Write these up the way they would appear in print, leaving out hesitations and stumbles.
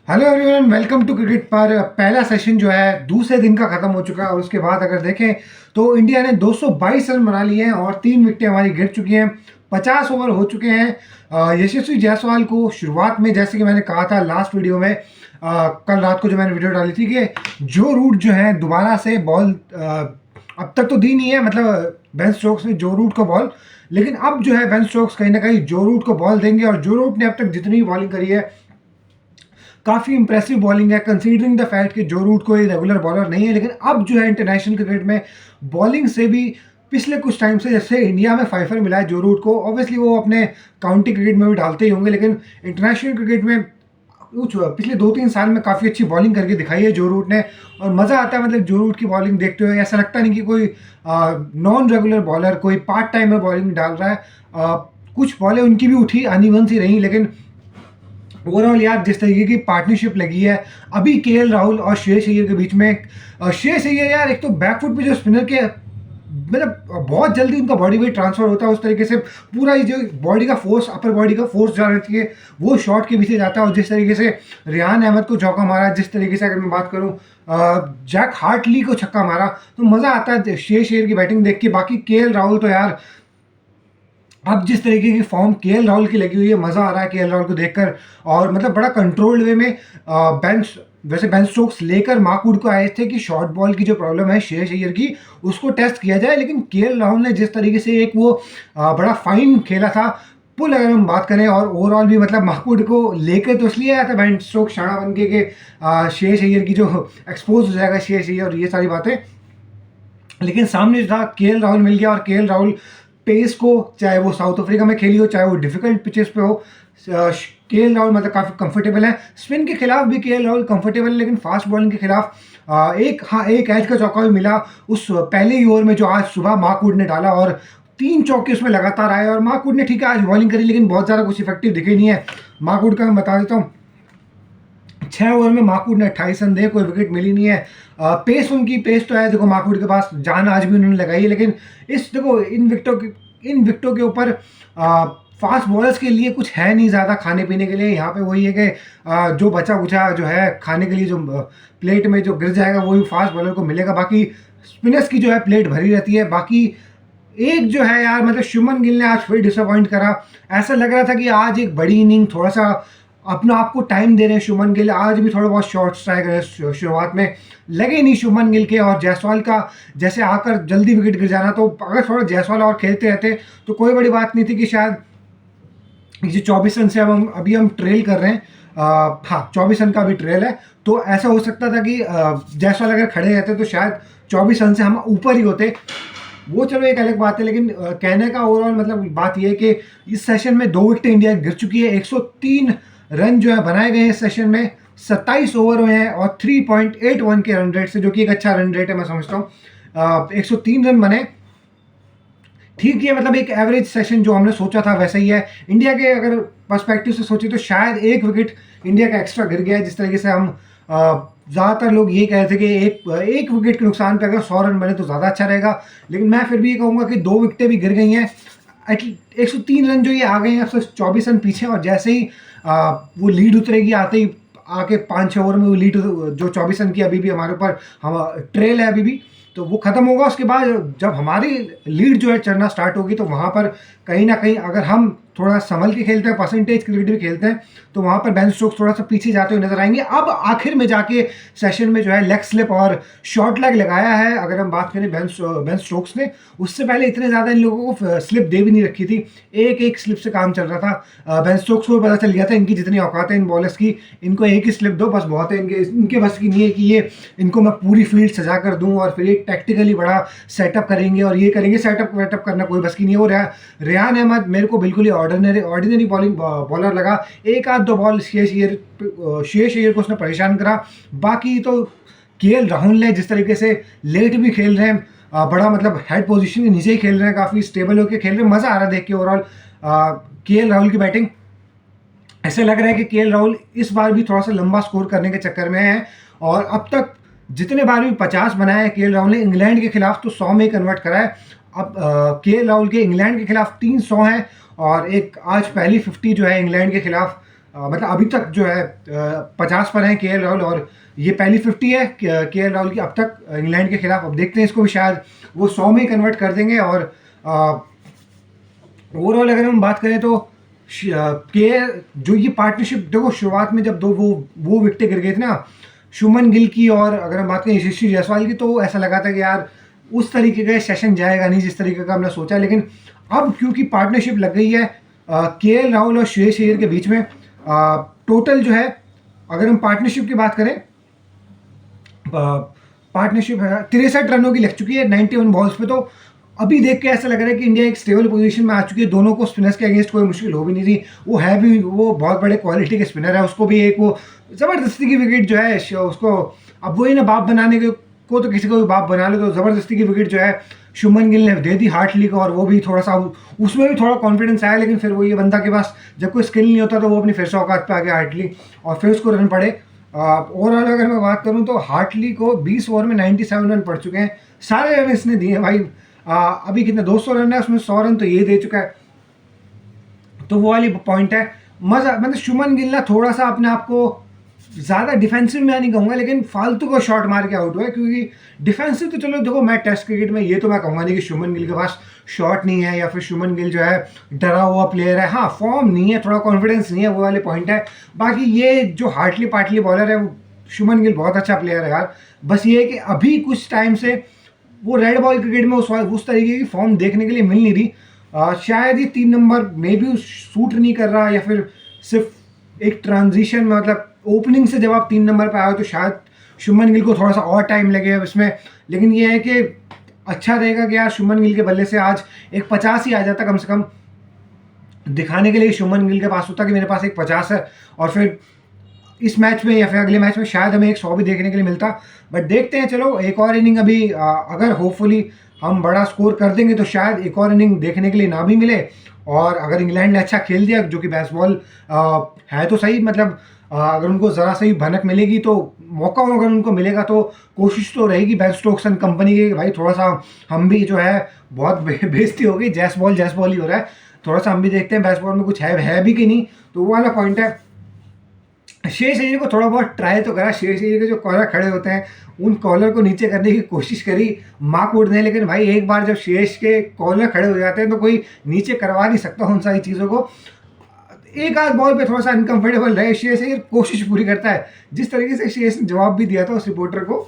Hello everyone, welcome to cricket. पर पहला session जो है दूसरे दिन का खत्म हो चुका है और उसके बाद अगर देखें तो इंडिया ने 222 रन बना लिए हैं और 3 विकेटें हमारी गिर चुकी हैं। 50 ओवर हो चुके हैं। यशस्वी जायसवाल को शुरुआत में, जैसे कि मैंने कहा था लास्ट वीडियो में, कल रात को जो मैंने वीडियो डाली थी कि जो रूट जो है दोबारा से बॉल अब तक तो दी नहीं है, मतलब बेन स्टोक्स ने जो रूट को बॉल, लेकिन अब जो है बेन स्टोक्स कहीं ना कहीं जो रूट को बॉल देंगे। और जो रूट ने अब तक जितनी बॉलिंग करी है काफ़ी इंप्रेसिव बॉलिंग है, कंसीडरिंग द फैक्ट कि जो रूट कोई रेगुलर बॉलर नहीं है। लेकिन अब जो है इंटरनेशनल क्रिकेट में बॉलिंग से भी पिछले कुछ टाइम से, जैसे इंडिया में फाइफर मिला है जो रूट को, ऑब्वियसली वो अपने काउंटी क्रिकेट में भी डालते ही होंगे, लेकिन इंटरनेशनल क्रिकेट में कुछ पिछले 2-3 साल में काफ़ी अच्छी बॉलिंग करके दिखाई है जो रूट ने। और मज़ा आता है, मतलब जो रूट की बॉलिंग देखते हुए ऐसा लगता नहीं कि कोई नॉन रेगुलर बॉलर, कोई पार्ट टाइमर बॉलिंग डाल रहा है। कुछ बॉलें उनकी भी उठी, अनइवन सी रही, लेकिन ओवरऑल यार जिस तरीके की पार्टनरशिप लगी है अभी केएल राहुल और श्रेयस अय्यर के बीच में। श्रेयस अय्यर यार एक तो बैकफुट पे जो स्पिनर के, मतलब बहुत जल्दी उनका बॉडी वेट ट्रांसफर होता है, उस तरीके से पूरा ये जो बॉडी का फोर्स, अपर बॉडी का फोर्स जा रही है वो शॉट के पीछे जाता है। और जिस तरीके से रियान अहमद को चौका मारा, जिस तरीके से अगर मैं बात करूं जैक हार्टली को छक्का मारा, तो मज़ा आता है श्रेयस अय्यर की बैटिंग देख के। बाकी केएल राहुल तो यार अब जिस तरीके की फॉर्म केएल राहुल की लगी हुई है, मज़ा आ रहा है केएल राहुल को देखकर। और मतलब बड़ा कंट्रोल्ड वे में वैसे बेन स्टोक्स लेकर माकूड को आए थे कि शॉर्ट बॉल की जो प्रॉब्लम है श्रेयस अय्यर की उसको टेस्ट किया जाए, लेकिन केएल राहुल ने जिस तरीके से एक वो बड़ा फाइन खेला था पुल, अगर हम बात करें, और ओवरऑल भी मतलब माकूड को लेकर तो इसलिए आया था बेन स्टोक्स शाणा बन के श्रेयस अय्यर की जो एक्सपोज हो जाएगा श्रेयस अय्यर और ये सारी बातें। लेकिन सामने जो था केएल राहुल मिल गया, और केएल राहुल पेस को, चाहे वो साउथ अफ्रीका में खेली हो, चाहे वो डिफिकल्ट पिचेस पे हो, केएल राहुल मतलब काफ़ी कंफर्टेबल है। स्पिन के खिलाफ भी केएल राहुल कंफर्टेबल है, लेकिन फास्ट बॉलिंग के खिलाफ एक एज का चौका भी मिला उस पहले ही ओवर में जो आज सुबह माकूड ने डाला, और 3 चौके उसमें लगातार आए। और माकूड ने ठीक है आज बॉलिंग करी, लेकिन बहुत ज़्यादा कुछ इफेक्टिव दिखे नहीं है। माकूड का मैं बता देता हूँ, 6 ओवर में माकूड ने 28 रन दिए, कोई विकेट मिली नहीं है। पेस तो है, देखो माकूड के पास जान आज भी उन्होंने लगाई है, लेकिन देखो इन विकेटों के ऊपर फास्ट बॉलर्स के लिए कुछ है नहीं ज़्यादा खाने पीने के लिए। यहाँ पे वही है कि जो बचा कुचा जो है खाने के लिए, जो प्लेट में जो गिर जाएगा वही फास्ट बॉलर को मिलेगा। बाकी स्पिनर्स की जो है प्लेट भरी रहती है। बाकी एक जो है यार, मतलब शुभमन गिल ने आज फिर डिसअपॉइंट करा। ऐसा लग रहा था कि आज एक बड़ी इनिंग, थोड़ा सा अपना आपको टाइम दे रहे हैं शुभमन गिल, आज भी थोड़ा बहुत शॉर्ट्स ट्राई करें, शुरुआत में लगे नहीं शुभमन गिल के। और जायसवाल का जैसे आकर जल्दी विकेट गिर जाना, तो अगर थोड़ा जायसवाल और खेलते रहते तो कोई बड़ी बात नहीं थी कि शायद ये 24 रन से अब अभी हम ट्रेल कर रहे हैं। हाँ, 24 रन का भी ट्रेल है, तो ऐसा हो सकता था कि जायसवाल अगर खड़े रहते तो शायद 24 रन से हम ऊपर ही होते। वो चलो एक अलग बात है, लेकिन कहने का ओवरऑल मतलब बात यह है कि इस सेशन में 2 विकेटें इंडिया गिर चुकी है। 103 रन जो है बनाए गए हैं इस सेशन में, 27 ओवर हुए हैं और 3.81 के रन रेट से, जो कि एक अच्छा रन रेट है मैं समझता हूँ। 103 रन बने, ठीक है, मतलब एक एवरेज सेशन जो हमने सोचा था वैसा ही है। इंडिया के अगर पर्सपेक्टिव से सोचे तो शायद एक विकेट इंडिया का एक्स्ट्रा गिर गया है। जिस तरीके से हम ज़्यादातर लोग ये कह रहे थे कि एक विकेट के नुकसान पे अगर 100 रन बने तो ज़्यादा अच्छा रहेगा, लेकिन मैं फिर भी ये कहूँगा कि 2 विकेटें भी गिर गई हैं। 103 रन जो ये आ गए हैं, अब सिर्फ 24 रन पीछे, और जैसे ही वो लीड उतरेगी, आते ही आके 5-6 ओवर में वो लीड जो 24 रन की अभी भी हमारे ऊपर हम ट्रेल है अभी भी, तो वो खत्म होगा। उसके बाद जब हमारी लीड जो है चढ़ना स्टार्ट होगी, तो वहाँ पर कहीं ना कहीं अगर हम थोड़ा संभल के खेलते हैं, परसेंटेज क्रिकेट भी खेलते हैं, तो वहाँ पर बेन स्टोक्स थोड़ा सा पीछे जाते हुए नजर आएंगे। अब आखिर में जाके सेशन में जो है लेग स्लिप और शॉर्ट लेग लगाया है। अगर हम बात करें बेन स्टोक्स ने, उससे पहले इतने ज़्यादा इन लोगों को स्लिप दे भी नहीं रखी थी, एक एक स्लिप से काम चल रहा था। बेन स्टोक्स को पता चल गया था इनकी जितनी औकात है इन बॉलर्स की, इनको एक ही स्लिप दो बस बहुत है। इनके बस की नहीं है कि ये इनको मैं पूरी फील्ड सजा कर दूँ और फिर एक टैक्टिकली बड़ा सेटअप करेंगे और ये करेंगे। सेटअप वेटअप करना कोई बस की नहीं है। वो रियान अहमद मेरे को बिल्कुल ही ऑर्डिनरी बॉलिंग बॉलर लगा। एक आध दो बॉल शेष अय्यर को उसने परेशान करा। बाकी तो केएल राहुल ने जिस तरीके से लेट भी खेल रहे हैं, बड़ा मतलब हेड पोजीशन के नीचे ही खेल रहे हैं, काफ़ी स्टेबल होकर खेल रहे हैं, मज़ा आ रहा है देख के। ओवरऑल केएल राहुल की बैटिंग, ऐसा लग रहा है कि केएल राहुल इस बार भी थोड़ा सा लंबा स्कोर करने के चक्कर में है। और अब तक जितने बार भी 50 बनाए हैं केएल राहुल ने, इंग्लैंड के खिलाफ तो 100 में कन्वर्ट करा है। अब केएल राहुल के इंग्लैंड के खिलाफ 300 हैं, और एक आज पहली 50 जो है इंग्लैंड के खिलाफ मतलब अभी तक जो है 50 पर हैं के राहुल, और ये पहली 50 है के राहुल की अब तक इंग्लैंड के खिलाफ। अब देखते हैं इसको भी शायद वो 100 में ही कन्वर्ट कर देंगे। और ओवरऑल अगर हम बात करें तो के जो ये पार्टनरशिप, देखो शुरुआत में जब दो वो विकेटें गिर गई थी ना शुभमन गिल की, और अगर हम बात करें यशस्वी जायसवाल की, तो ऐसा लगा था कि यार उस तरीके का सेशन जाएगा नहीं जिस तरीके का हमने सोचा। लेकिन अब क्योंकि पार्टनरशिप लग गई है के राहुल और श्रेयस अय्यर के बीच में, टोटल जो है अगर हम पार्टनरशिप की बात करें, पार्टनरशिप है 63 रनों की लग चुकी है 91 बॉल्स पे। तो अभी देख के ऐसा लग रहा है कि इंडिया एक स्टेबल पोजीशन में आ चुकी है। दोनों को स्पिनर्स के अगेंस्ट कोई मुश्किल हो भी नहीं रही। वो है भी, वो बहुत बड़े क्वालिटी के स्पिनर है, उसको भी एक वो ज़बरदस्ती की विकेट जो है उसको, अब वही ना बाप बनाने के को तो किसी को भी बाप बना लो, तो ज़बरदस्ती की विकेट जो है शुभमन गिल ने दे दी हार्टली को, और वो भी थोड़ा सा उसमें भी थोड़ा कॉन्फिडेंस आया। लेकिन फिर वो ये बंदा के पास जब कोई स्किल नहीं होता तो वो अपनी फिर से औकात पे आ गया हार्टली, और फिर उसको रन पड़े। ओवरऑल अगर मैं बात करूं तो हार्टली को 20 ओवर में 97 रन पड़ चुके हैं, सारे रन इसने दिए हैं भाई। अभी कितने 200 रन है उसमें, 100 रन तो ये दे चुका है। तो वो वाली पॉइंट है। मजा मतलब शुभमन गिल ना थोड़ा सा अपने आप को ज़्यादा डिफेंसिव में नहीं कहूँगा, लेकिन फालतू का शॉट मार के आउट हुआ है। क्योंकि डिफेंसिव तो चलो देखो, मैं टेस्ट क्रिकेट में ये तो मैं कहूँगा नहीं कि शुभमन गिल के पास शॉट नहीं है या फिर शुभमन गिल जो है डरा हुआ प्लेयर है। हाँ, फॉर्म नहीं है, थोड़ा कॉन्फिडेंस नहीं है, वो वाले पॉइंट है। बाकी ये जो हार्टली पार्टली बॉलर है, वो शुभमन गिल बहुत अच्छा प्लेयर है यार। बस ये है कि अभी कुछ टाइम से वो रेड बॉल क्रिकेट में उस तरीके की फॉर्म देखने के लिए मिल नहीं रही। शायद ये 3 नंबर में भी सूट नहीं कर रहा, या फिर सिर्फ एक ट्रांजिशन में, मतलब ओपनिंग से जब आप 3 नंबर पे आए तो शायद शुभमन गिल को थोड़ा सा और टाइम लगेगा इसमें। लेकिन ये है कि अच्छा रहेगा कि यार शुभमन गिल के बल्ले से आज एक 50 ही आ जाता कम से कम, दिखाने के लिए शुभमन गिल के पास होता कि मेरे पास एक 50 है, और फिर इस मैच में या फिर अगले मैच में शायद हमें एक 100 भी देखने के लिए मिलता। बट देखते हैं, चलो एक और इनिंग अभी अगर होपफुली हम बड़ा स्कोर कर देंगे तो शायद एक और इनिंग देखने के लिए ना भी मिले। और अगर इंग्लैंड ने अच्छा खेल दिया, जो कि बेसबॉल है तो सही, मतलब अगर उनको ज़रा सी भनक मिलेगी तो मौका अगर उनको मिलेगा तो कोशिश तो रहेगी बेन स्टोक्स एंड कंपनी की, भाई थोड़ा सा हम भी जो है बहुत बेइज्जती हो गई, जैसबॉल ही हो रहा है। थोड़ा सा हम भी देखते हैं बेसबॉल में कुछ है भी कि नहीं। तो वो वाला पॉइंट है। श्रेयस अय्यर को थोड़ा बहुत ट्राई तो करा, श्रेयस अय्यर के जो कॉलर खड़े होते हैं उन कॉलर को नीचे करने की कोशिश करी, मार्क वुड ने। लेकिन भाई एक बार जब श्रेयस के कॉलर खड़े हो जाते हैं तो कोई नीचे करवा नहीं सकता उन सारी चीज़ों को। एक आध बॉल पे थोड़ा सा अनकंफर्टेबल रहे श्रेयस अय्यर, कोशिश पूरी करता है। जिस तरीके से श्रेयस ने जवाब भी दिया था उस रिपोर्टर को,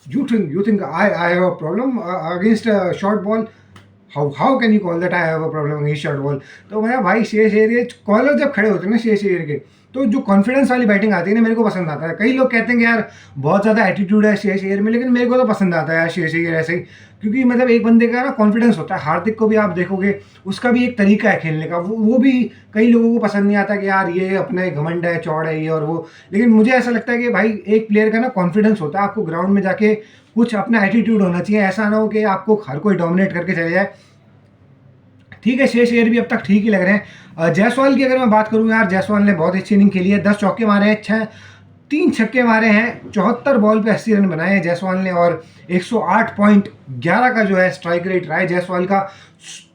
you think I have a problem against short ball, how can you call that I have a problem against short ball. तो मैं भाई श्रेयस अय्यर कॉलर जब खड़े होते हैं ना श्रेयस अय्यर के, तो जो कॉन्फिडेंस वाली बैटिंग आती है ना, मेरे को पसंद आता है। कई लोग कहते हैं कि यार बहुत ज़्यादा एटीट्यूड है श्रेयस अय्यर में, लेकिन मेरे को तो पसंद आता है यार श्रेयस अय्यर ऐसे ही। क्योंकि मतलब एक बंदे का ना कॉन्फिडेंस होता है। हार्दिक को भी आप देखोगे, उसका भी एक तरीका है खेलने का, वो भी कई लोगों को पसंद नहीं आता कि यार ये अपने घमंड है, चौड़ है ये और वो। लेकिन मुझे ऐसा लगता है कि भाई एक प्लेयर का ना कॉन्फिडेंस होता है, आपको ग्राउंड में जाके कुछ अपना एटीट्यूड होना चाहिए। ऐसा ना हो कि आपको हर कोई डोमिनेट करके चले जाए। ठीक है, श्रेयस अय्यर भी अब तक ठीक ही लग रहे हैं। जायसवाल की अगर मैं बात करूँ यार, जायसवाल ने बहुत अच्छी इनिंग खेली है, 10 चौके मारे हैं, 3 छक्के मारे हैं, 74 बॉल पे 80 रन बनाए हैं जायसवाल ने, और 108.11 का जो है स्ट्राइक रेट रहा है जायसवाल का।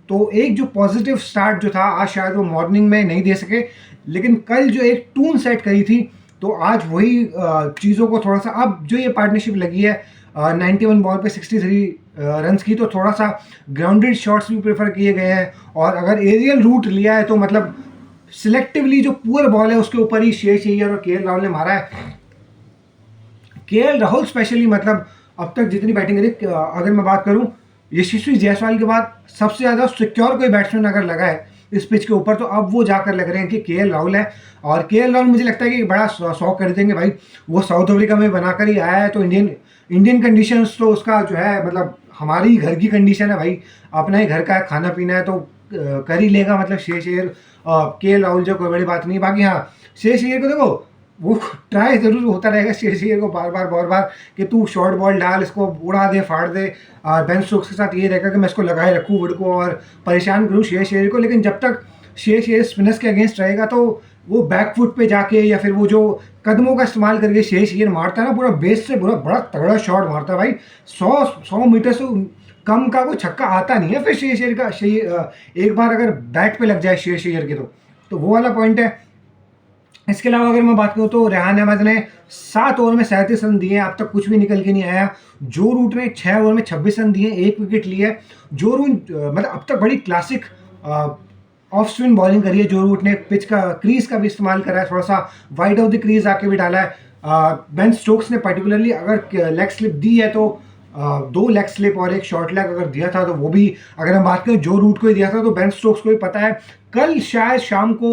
तो एक जो पॉजिटिव स्टार्ट जो था, आज शायद वो मॉर्निंग में नहीं दे सके, लेकिन कल जो एक टून सेट करी थी, तो आज वही चीज़ों को थोड़ा सा, अब जो ये पार्टनरशिप लगी है 91 बॉल पे 63 रन्स की, तो थोड़ा सा ग्राउंडेड शॉट्स भी प्रेफर किए गए हैं। और अगर एरियल रूट लिया है तो मतलब सिलेक्टिवली जो पुअर बॉल है उसके ऊपर ही श्रेयस अय्यर और केएल राहुल ने मारा है। केएल राहुल स्पेशली, मतलब अब तक जितनी बैटिंग करी, अगर मैं बात करूं यशस्वी जायसवाल के बाद सबसे ज़्यादा सिक्योर कोई बैट्समैन अगर लगा है इस पिच के ऊपर, तो अब वो जाकर लग रहे हैं कि केएल राहुल है। और केएल राहुल मुझे लगता है कि बड़ा शौक कर देंगे भाई। वो साउथ अफ्रीका में बनाकर ही आया है, तो इंडियन कंडीशंस तो उसका जो है, मतलब हमारी घर की कंडीशन है भाई, अपना ही घर का है, खाना पीना है, तो कर ही लेगा। मतलब श्रेयस अय्यर केएल राहुल जो कोई बड़ी बात नहीं। बाकी हाँ, श्रेयस अय्यर को देखो, वो ट्राई जरूर होता रहेगा श्रेयस अय्यर को बार बार कि तू शॉर्ट बॉल डाल, इसको उड़ा दे, फाड़ दे। बेन स्टोक्स के साथ ये रहेगा कि मैं इसको लगाए रखूँ वुड को और परेशान करूँ श्रेयस अय्यर को। लेकिन जब तक श्रेयस अय्यर स्पिनर्स के अगेंस्ट रहेगा तो वो बैकफुट पे जाके या फिर वो जो कदमों का इस्तेमाल करके श्रेयस अय्यर मारता है ना, पूरा बेस से पूरा बड़ा तगड़ा शॉट मारता है भाई। 100 मीटर से कम का कोई छक्का आता नहीं है फिर श्रेयस अय्यर का। एक बार अगर बैट पे लग जाए श्रेयस अय्यर के, तो वो वाला पॉइंट है। इसके अलावा अगर मैं बात करूँ तो रेहान अहमद ने 7 ओवर में 37 रन दिए हैं, अब तक कुछ भी निकल के नहीं आया। जो रूट ने 6 ओवर में 26 रन दिए, 1 विकेट ली है। जो रूट मतलब अब तक बड़ी क्लासिक ऑफ स्पिन बॉलिंग करी है। जो रूट ने पिच का क्रीज का भी इस्तेमाल करा है, थोड़ा सा वाइड ऑफ द क्रीज आके भी डाला है। बेन स्टोक्स ने पर्टिकुलरली अगर लेग स्लिप दी है तो 2 लेग स्लिप और 1 शॉर्ट लेग अगर दिया था तो वो भी, अगर हम बात करें जो रूट को ही दिया था तो बेन स्टोक्स को भी पता है। कल शायद शाम को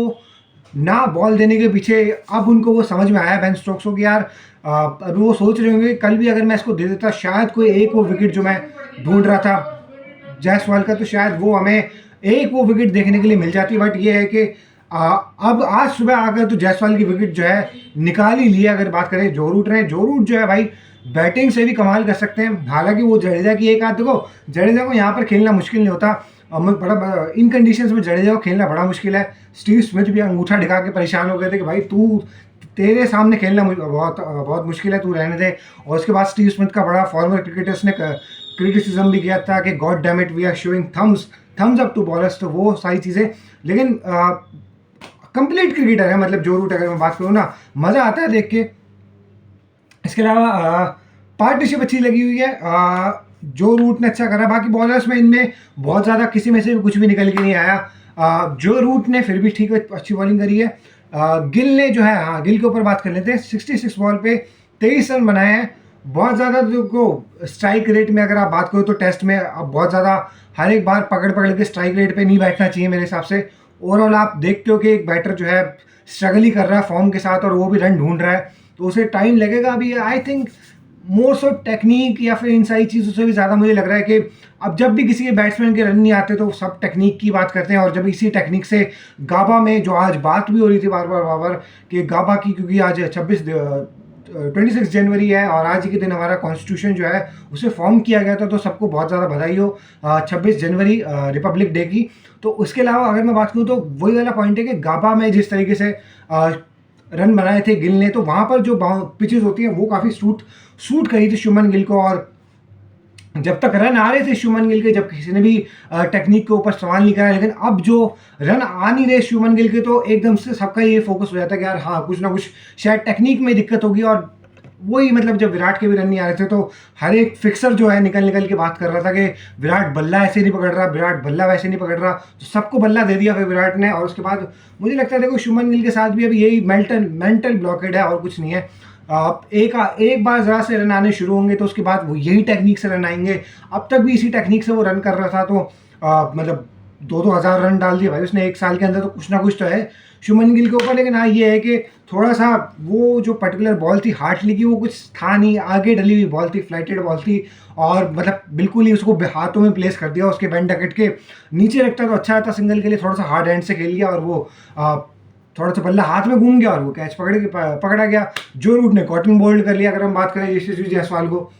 ना बॉल देने के पीछे अब उनको वो समझ में आया बेन स्टोक्स को कि यार अभी वो सोच रहे होंगे कल भी अगर मैं इसको दे देता शायद कोई एक वो विकेट जो मैं ढूंढ रहा था जायसवाल का, तो शायद वो हमें एक वो विकेट देखने के लिए मिल जाती। बट ये है कि अब आज सुबह आकर तो जायसवाल की विकेट जो है निकाल ही लिया। अगर बात करें जो रूट रहे, जो रूट जो है भाई बैटिंग से भी कमाल कर सकते हैं। हालांकि वो जडेजा की एक आध, देखो जडेजा को यहाँ पर खेलना मुश्किल नहीं होता, बड़ा इन कंडीशंस में जडेजा को खेलना बड़ा मुश्किल है। स्टीव स्मिथ भी अंगूठा दिखा के परेशान हो गए थे कि भाई तेरे सामने खेलना बहुत बहुत मुश्किल है, तू रहने दे। और उसके बाद स्टीव स्मिथ का बड़ा फॉर्मर क्रिकेटर्स ने क्रिटिसिज्म भी किया था कि goddamn it we are showing thumbs up to bowlers, तो वो सारी चीज़ें। लेकिन कंप्लीट क्रिकेटर है, मतलब जो रूट अगर मैं बात करूँ ना, मज़ा आता है देख के। इसके अलावा पार्टनरशिप अच्छी लगी हुई है। जो रूट ने अच्छा करा, बाकी बॉलर्स में इनमें बहुत ज़्यादा किसी में से कुछ भी निकल के नहीं आया। जो रूट ने फिर भी ठीक है अच्छी बॉलिंग करी है। गिल ने जो है, हाँ गिल के ऊपर बात कर लेते हैं। 66 बॉल पे 23 रन बनाए हैं। बहुत ज़्यादा जो स्ट्राइक रेट में अगर आप बात करो तो टेस्ट में अब बहुत ज़्यादा हर एक बार पकड़ पकड़ के स्ट्राइक रेट पे नहीं बैठना चाहिए मेरे हिसाब से। ओवरऑल आप देखते हो कि एक बैटर जो है स्ट्रगल ही कर रहा है फॉर्म के साथ और वो भी रन ढूंढ रहा है, तो उसे टाइम लगेगा अभी। I think more so technique या फिर इन सारी चीज़ों से भी ज़्यादा मुझे लग रहा है कि अब जब भी किसी के बैट्समैन के रन नहीं आते तो सब टेक्निक की बात करते हैं। और जब इसी टेक्निक से गाबा में जो आज बात भी हो रही थी बार बार कि गाबा की, क्योंकि आज 26 जनवरी है और आज के दिन हमारा कॉन्स्टिट्यूशन जो है उसे फॉर्म किया गया था, तो सबको बहुत ज़्यादा बधाई हो 26 जनवरी रिपब्लिक डे की। तो उसके अलावा अगर मैं बात करूँ तो वही वाला पॉइंट है कि गाबा में जिस तरीके से रन बनाए थे गिल ने, तो वहाँ पर जो पिचेस होती हैं वो काफ़ी सूट करी थी शुभमन गिल को। और जब तक रन आ रहे थे शुभमन गिल के, जब किसी ने भी टेक्निक के ऊपर सवाल नहीं करा, लेकिन अब जो रन आ नहीं रहे शुभमन गिल के तो एकदम से सबका ये फोकस हो जाता है कि यार हाँ कुछ ना कुछ शायद टेक्निक में दिक्कत होगी। और वही मतलब जब विराट के भी रन नहीं आ रहे थे तो हर एक फिक्सर जो है निकल के बात कर रहा था कि विराट बल्ला ऐसे नहीं पकड़ रहा, विराट बल्ला वैसे नहीं पकड़ रहा, तो सबको बल्ला दे दिया फिर विराट ने। और उसके बाद मुझे लगता है देखो शुभमन गिल के साथ भी अभी यही मेंटल ब्लॉकेड है और कुछ नहीं है। एक बार ज़रा से रन आने शुरू होंगे तो उसके बाद वो यही टेक्निक से रन आएंगे। अब तक भी इसी टेक्निक से वो रन कर रहा था, तो मतलब 2-2 हज़ार रन डाल दिए भाई उसने एक साल के अंदर, तो कुछ ना कुछ तो है शुभमन गिल के ऊपर। लेकिन हाँ ये है कि थोड़ा सा वो जो पर्टिकुलर बॉल थी हार्टली की, वो कुछ था नहीं, आगे डली हुई बॉल थी, फ्लाइटेड बॉल थी और मतलब बिल्कुल ही उसको हाथों में प्लेस कर दिया। उसके बैंड डकेट के नीचे रखता तो अच्छा था सिंगल के लिए, थोड़ा सा हार्ड हैंड से खेल लिया और वो थोड़ा सा बल्ला हाथ में घूम गया और वो कैच पकड़ा गया। जो रूट ने कॉटन बोल्ड कर लिया अगर हम बात करें यशस्वी जायसवाल को।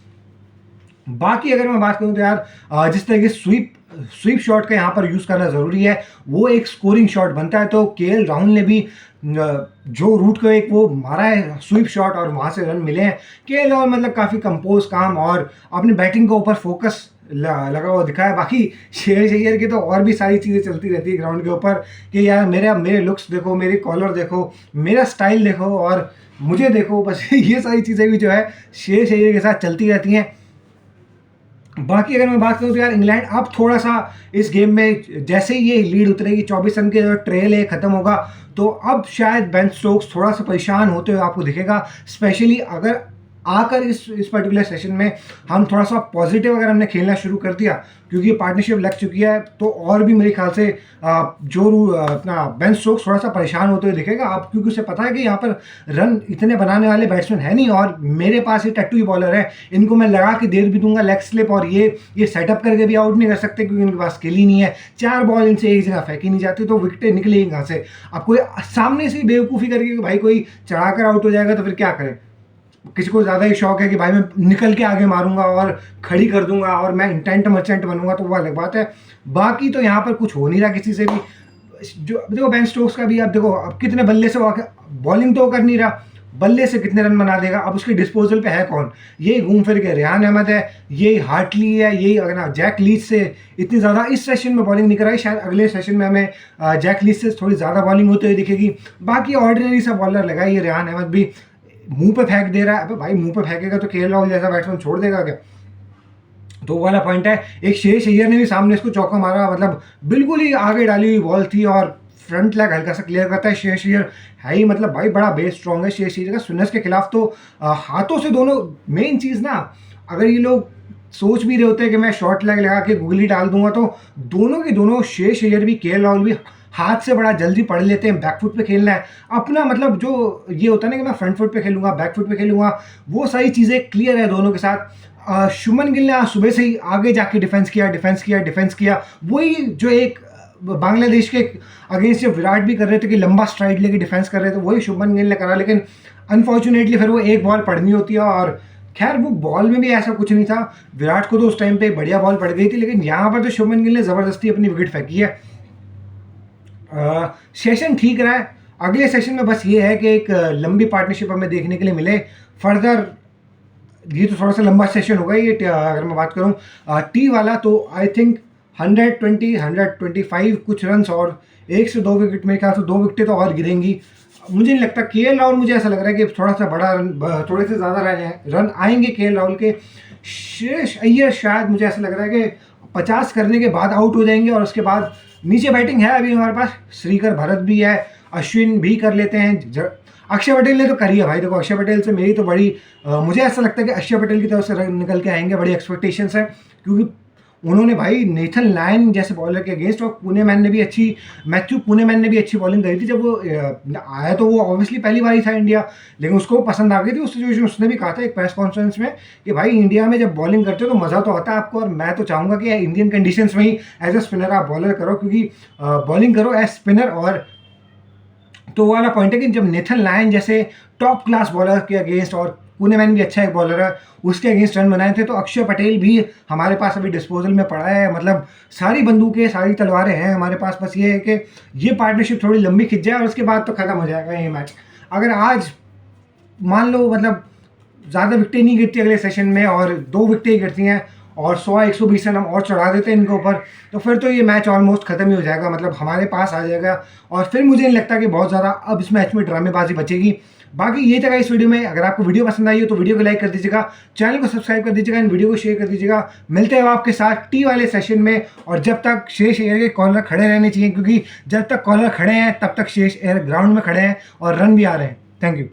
बाकी अगर मैं बात करूं तो यार जिस तरह के स्वीप शॉट का यहाँ पर यूज़ करना ज़रूरी है, वो एक स्कोरिंग शॉट बनता है। तो केएल राहुल ने भी जो रूट को एक वो मारा है स्वीप शॉट और वहाँ से रन मिले हैं। केएल राहुल मतलब काफ़ी कंपोज काम और अपनी बैटिंग के ऊपर फोकस लगा हुआ दिखा है। बाकी श्रेयस अय्यर की तो और भी सारी चीज़ें चलती रहती है ग्राउंड के ऊपर कि यार मेरे लुक्स देखो, मेरी कॉलर देखो, मेरा स्टाइल देखो और मुझे देखो, बस ये सारी चीज़ें भी जो है श्रेयस अय्यर के साथ चलती रहती हैं। बाकी अगर मैं बात करूँ तो यार इंग्लैंड अब थोड़ा सा इस गेम में जैसे ही ये लीड उतरेगी 24 रन के जो ट्रेल है ख़त्म होगा, तो अब शायद बेन स्टोक्स थोड़ा सा परेशान होते हुए आपको दिखेगा। स्पेशली अगर आकर इस पर्टिकुलर सेशन में हम थोड़ा सा पॉजिटिव अगर हमने खेलना शुरू कर दिया, क्योंकि पार्टनरशिप लग चुकी है, तो और भी मेरे ख्याल से अपना बेन स्टोक्स थोड़ा सा परेशान होते हुए दिखेगा। आप क्योंकि उसे पता है कि यहाँ पर रन इतने बनाने वाले बैट्समैन है नहीं और मेरे पास ये टट्टू ही बॉलर है, इनको मैं लगा के दे भी दूंगा लेग स्लिप और ये सेटअप करके भी आउट नहीं कर सकते क्योंकि इनके पास स्किल ही नहीं है। 4 बॉल इनसे एक जगह फेंकी नहीं जाती तो विकेटें निकलेगी कहाँ से। अब कोई सामने से ही बेवकूफ़ी करके कि भाई कोई चढ़ाकर आउट हो जाएगा तो फिर क्या करें। किसी को ज़्यादा ही शौक है कि भाई मैं निकल के आगे मारूंगा और खड़ी कर दूंगा और मैं इंटेंट मर्चेंट बनूंगा, तो वो अलग बात है। बाकी तो यहाँ पर कुछ हो नहीं रहा किसी से भी। जो देखो बेन स्टोक्स का भी, अब देखो अब कितने बल्ले से बॉलिंग तो कर नहीं रहा, बल्ले से कितने रन बना देगा, अब उसके डिस्पोजल पे है कौन, यही घूम फिर के रेहान अहमद है, यही हार्टली है, यही अगर जैक लीच से इतनी ज़्यादा इस सेशन में बॉलिंग नहीं कराई, शायद अगले सेशन में हमें जैक लीच से थोड़ी ज़्यादा बॉलिंग होती हुई दिखेगी। बाकी ऑर्डिनरी सा बॉलर लगा, ये रेहान अहमद भी मुंह पे फेंक दे रहा है। अबे भाई मुंह पे फेंकेगा तो केएल राहुल जैसा बैट्समैन छोड़ देगा क्या? तो वो वाला पॉइंट है। एक शेष अय्यर ने भी सामने इसको चौका मारा, मतलब बिल्कुल ही आगे डाली हुई बॉल थी और फ्रंट लेग हल्का सा क्लियर करता है। शेष अय्यर है ही मतलब भाई बड़ा बेस स्ट्रॉन्ग है शेष अय्यर का। स्पिनर्स के खिलाफ तो हाथों से दोनों मेन चीज़ ना, अगर ये लोग सोच भी रहे होते हैं कि मैं शॉर्ट लेग लगा के गुगली डाल दूंगा, तो दोनों के दोनों शेष अय्यर भी केएल राहुल भी हाथ से बड़ा जल्दी पढ़ लेते हैं। बैकफुट पे खेलना है अपना, मतलब जो ये होता है ना कि मैं फ्रंट फुट पे खेलूंगा, बैकफुट पे खेलूंगा, वो सारी चीज़ें क्लियर है दोनों के साथ। शुभमन गिल ने आज सुबह से ही आगे जाके डिफेंस किया। वही जो एक बांग्लादेश के अगेंस्ट जब विराट भी कर रहे थे कि लंबा स्ट्राइड लेके डिफेंस कर रहे थे, वही शुभमन गिल ने करा। लेकिन अनफॉर्चुनेटली फिर वो एक बॉल पड़नी होती है, और खैर वो बॉल में भी ऐसा कुछ नहीं था, विराट को तो उस टाइम पे बढ़िया बॉल पड़ गई थी, लेकिन यहाँ पर तो शुभमन गिल ने ज़बरदस्ती अपनी विकेट फेंकी है। सेशन ठीक रहा है। अगले सेशन में बस ये है कि एक लंबी पार्टनरशिप हमें देखने के लिए मिले फर्दर। ये तो थोड़ा सा लंबा सेशन होगा ये, अगर मैं बात करूँ टी वाला, तो आई थिंक 125 कुछ रन और 1 से 2 विकेट, मेरे ख्याल से 2 विकेटें तो और गिरेंगी। मुझे नहीं लगता केएल राहुल, मुझे ऐसा लग रहा है कि थोड़ा सा बड़ा रन, थोड़े से ज़्यादा रन आएंगे केएल राहुल के। शेष अय्यर शायद मुझे ऐसा लग रहा है कि 50 करने के बाद आउट हो जाएंगे, और उसके बाद नीचे बैटिंग है अभी हमारे पास, श्रीकर भरत भी है, अश्विन भी कर लेते हैं। अक्षय पटेल ने तो करी है भाई, देखो अक्षय पटेल से मेरी तो बड़ी मुझे ऐसा लगता है कि अक्षय पटेल की तरफ से रन निकल के आएंगे, बड़ी एक्सपेक्टेशंस है, क्योंकि उन्होंने भाई नेथन लायन जैसे बॉलर के अगेंस्ट, और मैथ्यू पुनेमैन ने भी अच्छी बॉलिंग करी थी जब वो आया, तो वो ऑब्वियसली पहली बार ही था इंडिया, लेकिन उसको पसंद आ गई थी उस सिचुएशन। उसने भी कहा था एक प्रेस कॉन्फ्रेंस में कि भाई इंडिया में जब बॉलिंग करते हो तो मज़ा तो आता है आपको, और मैं तो चाहूँगा कि इंडियन कंडीशंस में ही एज ए स्पिनर आप बॉलर करो, क्योंकि बॉलिंग करो एज स्पिनर। और तो वो वाला पॉइंट है कि जब नेथन लायन जैसे टॉप क्लास बॉलर के अगेंस्ट, और पुनेमैन भी अच्छा एक बॉलर है, उसके अगेंस्ट रन बनाए थे, तो अक्षय पटेल भी हमारे पास अभी डिस्पोजल में पड़ा है। मतलब सारी बंदूकें, सारी तलवारें हैं हमारे पास, बस ये है कि ये पार्टनरशिप थोड़ी लंबी खिंच जाए और उसके बाद तो खत्म हो जाएगा ये मैच। अगर आज मान लो मतलब ज़्यादा विकटें नहीं गिरती अगले सेशन में, और 2 विकटें ही गिरती हैं, और 100-120 रन हम और चढ़ा देते हैं इनके ऊपर, तो फिर तो ये मैच ऑलमोस्ट खत्म ही हो जाएगा, मतलब हमारे पास आ जाएगा। और फिर मुझे नहीं लगता कि बहुत ज़्यादा अब इस मैच में ड्रामेबाजी बचेगी। बाकी ये था इस वीडियो में। अगर आपको वीडियो पसंद आई हो तो वीडियो को लाइक कर दीजिएगा, चैनल को सब्सक्राइब कर दीजिएगा, इन वीडियो को शेयर कर दीजिएगा। मिलते हैं आपके साथ टी वाले सेशन में, और जब तक शेष अय्यर के कॉर्नर खड़े रहने चाहिए, क्योंकि जब तक कॉर्नर खड़े हैं तब तक शेष अय्यर ग्राउंड में खड़े हैं और रन भी आ रहे हैं। Thank you.